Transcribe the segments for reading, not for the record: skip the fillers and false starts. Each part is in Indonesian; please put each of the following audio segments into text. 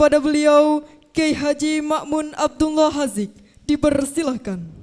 kepada beliau Kiai Haji Ma'mun Abdullah Hazik. Dipersilahkan.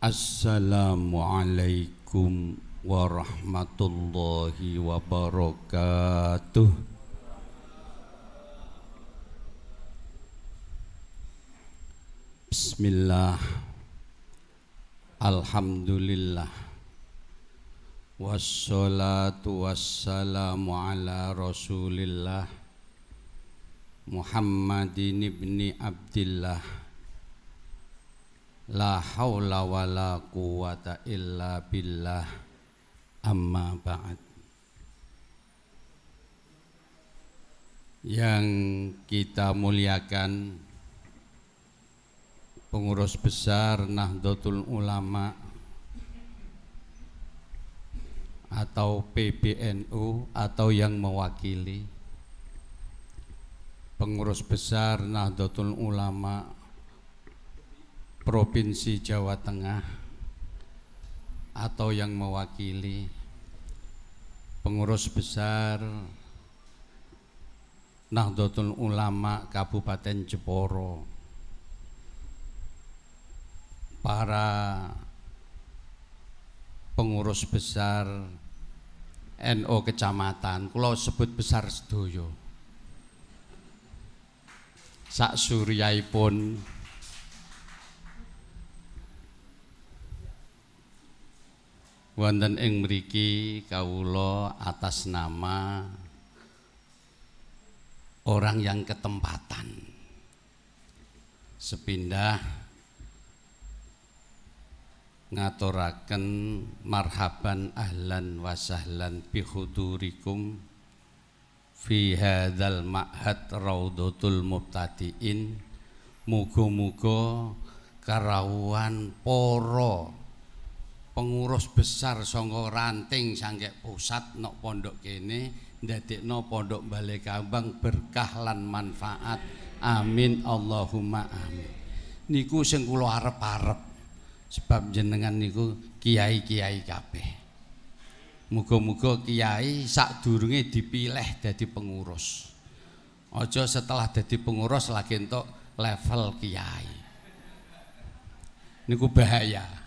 Assalamualaikum warahmatullahi wabarakatuh. Bismillah, alhamdulillah, wassalatu wassalamu ala rasulillah Muhammadin ibni Abdillah. La haula wa la quwata illa billah, amma ba'd. Yang kita muliakan pengurus besar Nahdlatul Ulama atau PBNU atau yang mewakili, pengurus besar Nahdlatul Ulama Provinsi Jawa Tengah atau yang mewakili, pengurus besar Nahdlatul Ulama Kabupaten Jepara, para pengurus besar NU kecamatan, kula sebut besar sedoyo, sak suryaipun wonten ing mriki kawula atas nama orang yang ketempatan sepindah ngaturaken marhaban ahlan wa sahlan bi hudurikum fi hadzal ma'had Raudhatul Mubtadiin. Muga-muga karawuhan para pengurus besar saka ranting sanggek pusat nok pondok kene ndadekno pondok Balekambang berkah lan manfaat. Amin Allahumma amin. Niku sing kula arep-arep sebab jenengan niku kiai-kiai kabeh. Muga-muga kiai sadurunge dipilih dadi pengurus. Aja setelah dadi pengurus lagi entuk level kiai. Niku bahaya.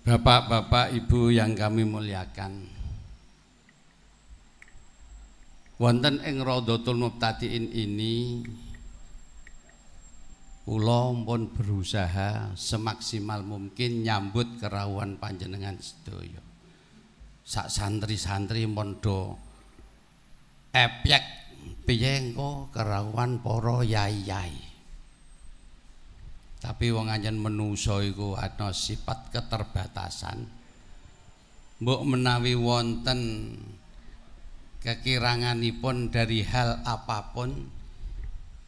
Bapak-bapak, ibu yang kami muliakan, wonten ing Raudhatul Mubtadiin ini kula pun berusaha semaksimal mungkin nyambut kerawuhan panjenengan sedaya. Sak santri-santri mondo epyek piye engko kerawuhan para yai-yai. Tapi wong anjen menungso iku ana sifat keterbatasan. Mbok menawi wonten kekiranganipun dari hal apapun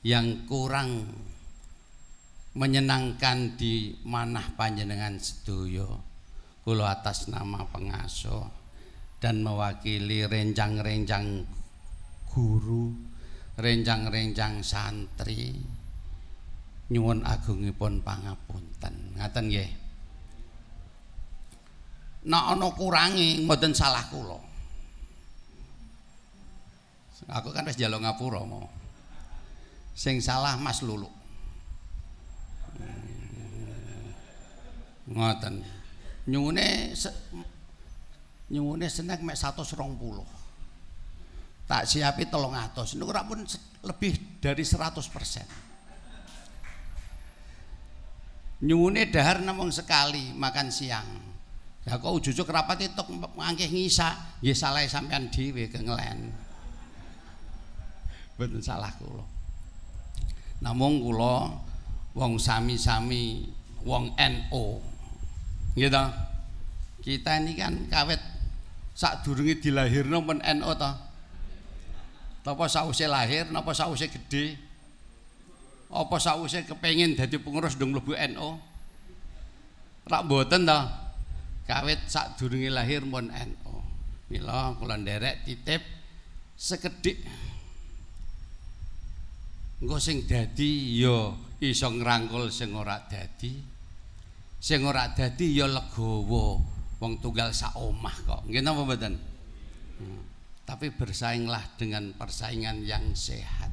yang kurang menyenangkan di manah panjenengan sedaya, kula atas nama pengasuh dan mewakili renjang-renjang guru, renjang-renjang santri, nyuwun agungipun pangapunten. Ngaten nggih. Nek ana kurange mboten salah kula. Aku kan wis njaluk ngapura mau. Sing salah Mas Lulu. Ngoten. Nyuwune senek mek 120. Tak siapi 300. Niku ora pun lebih dari 100%. Nyuwune dahar namung sekali makan siang. Lah kok ujug rapat itu mangkih ngisa, nggih salah sampean dhewe kengelen. Mboten salah kula. Namung kula wong sami-sami wong NU. Nggih to? Kita ini kan kawit sadurunge dilahirno men NU to. Napa sause lahir, napa sause gedhe? Apa sakwise kepengin dadi pengurus ndung mlebu NU? Rak mboten to. Kawit sadurunge lahir mun NU. Mila kula nderek titip sekedhik. Engko sing dadi ya iso ngrangkul sing ora dadi. Sing ora dadi ya legawa. Wong tunggal sak omah kok. Nggih napa mboten? Tapi bersainglah dengan persaingan yang sehat.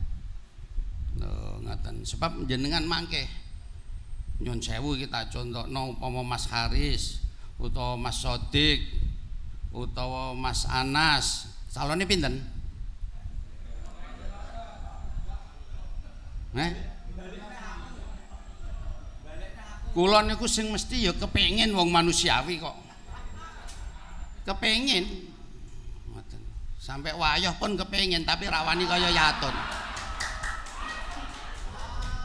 Loh, ngaten. Sebab jenengan mangke nyun sewu kita contohno umpama Mas Haris utawa Mas Sodik utawa Mas Anas, calone pinten? Kula niku sing mesti ya kepengin wong manusiawi kok. Kepengin. Ngoten. Sampai wayah pun kepengin tapi rawani kaya yatun.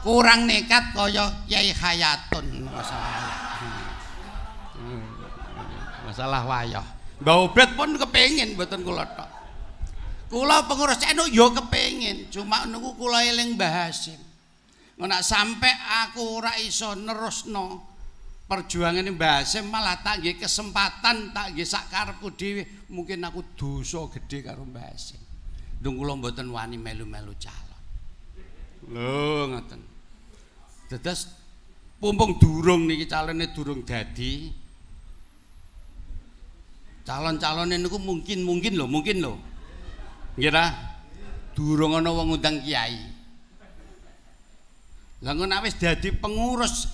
Kurang nekat kaya Kyai Hayatun masalah wayah. Mbah Obed pun kepengin mboten kula tok. Kula pengurus NU ya kepengin, cuma niku kula eling Mbah Hasim. Nek sampai aku ora iso nerusno perjuangane Mbah Hasim malah tak nggih kesempatan tak nggih sak karepku dhewe, mungkin aku dosa gedhe karo Mbah Hasim. Ndung kula mboten wani melu-melu calon. Lho ngoten. Dados pumpung durung niki calone durung dadi. Calon-calone niku mungkin lho. Nggih ta? Durung ana wong ngundang kiai. Lah ngono wis dadi pengurus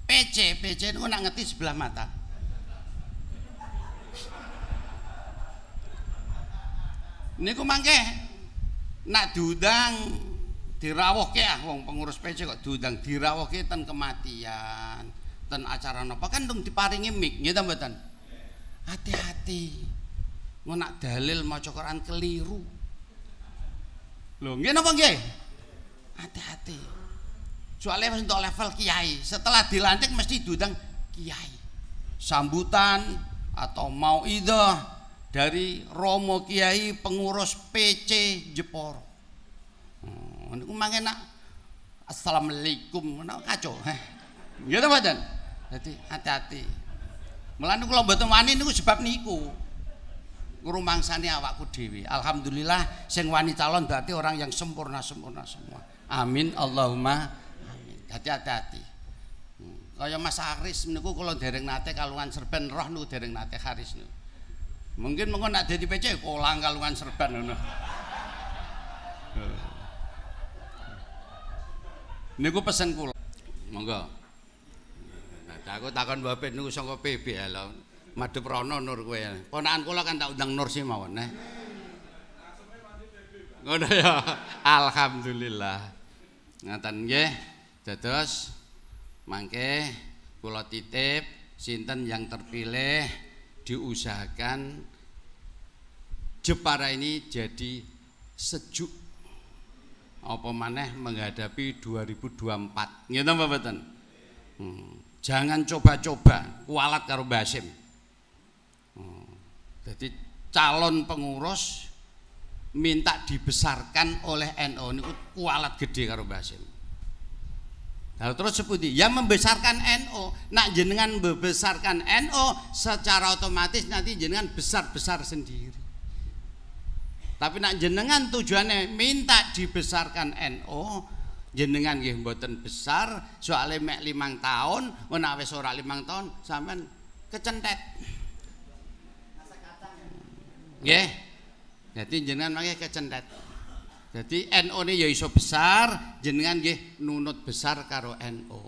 PC niku nak ngeti sebelah mata. Niku mangke nak diundang dirawuhke wong pengurus PC kok diundang dirawuhke ten kematian, ten acara napa kan dong diparingi mik nggih ta mboten? Hati-hati. Ngono nak dalil maca Quran keliru. Lho nggih napa nggih? Hati-hati. Soalnya untuk level kiai, setelah dilantik mesti diundang kiai. Sambutan atau mauidhah dari Romo Kiai pengurus PC Jeporo. Niku mangke nak assalamualaikum menawa kacau. Nggih ta mboten? Dadi hati-hati. Mulane kula mboten wani niku sebab niku. Ngrumangsani awakku dhewe. Alhamdulillah sing wani calon berarti orang yang sempurna semua. Amin Allahumma amin. Dadi hati-hati. Kaya Mas Haris niku kula dereng nate kalungan Serban roh niku dereng nate Haris niku. Mungkin mengko nak dadi PC kolang kalungan Serban ngono. Niku pesen kula. Monggo. Nah, aku takon Mbah Ben niku saka PB lho. Madhep Rono Nur kowe. Ponakan kula kan tak undang Nur sih mawon, Ngono ya. Alhamdulillah. Ngaten nggih. Dados mangke kula titip sinten yang terpilih diusahakan Jepara ini jadi sejuk apa maneh menghadapi 2024. Nggih napa mboten? Jangan coba-coba kualat karo Mbah Hasim. Jadi calon pengurus minta dibesarkan oleh NU niku kualat gede karo Mbah Hasim. Nah, terus sepundi? Yang membesarkan NU, nak jenengan membesarkan NU secara otomatis nanti jenengan besar-besar sendiri. Tapi nak jenengan tujuannya minta dibesarkan NU, jenengan nggih mboten besar, soalnya mek 5 tahun, menawa wis ora 5 tahun sampean kecentet. Nggih. Jadi jenengan mangke kecentet. Jadi NU ini ya iso besar, jenengan nggih nunut besar karo NU.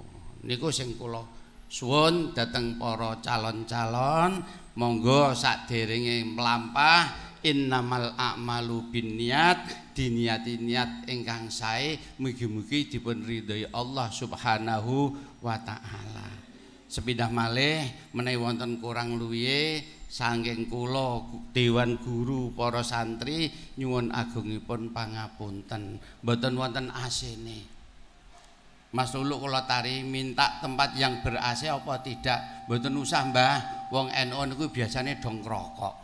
Niku sing kula suwun dhateng para calon-calon, monggo saderenge mlampah innamal a'malu binniyat, diniati niat ingkang sae mugi-mugi dipun ridhoi Allah Subhanahu wa taala. Sepindah malih menawi wonten kurang luwihe saking kula dewan guru para santri nyuwun agungipun pangapunten. Mboten wonten asene. Mas Lulu kula tari minta tempat yang ber-AC apa tidak? Mboten usah, Mbah. Wong NU niku biasane dong rokok.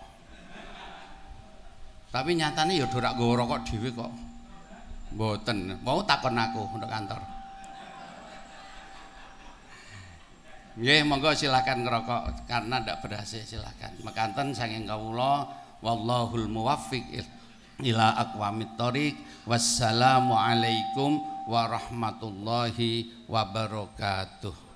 Tapi nyatane ya ora nggawa rokok dhewe kok. Mboten, mau takon aku untuk kantor. Nggih, monggo silakan ngerokok karena ndak berhasil silakan. Mekanten saking kawula wallahul muwaffiq ila aqwamit thoriq. Wassalamualaikum warahmatullahi wabarakatuh.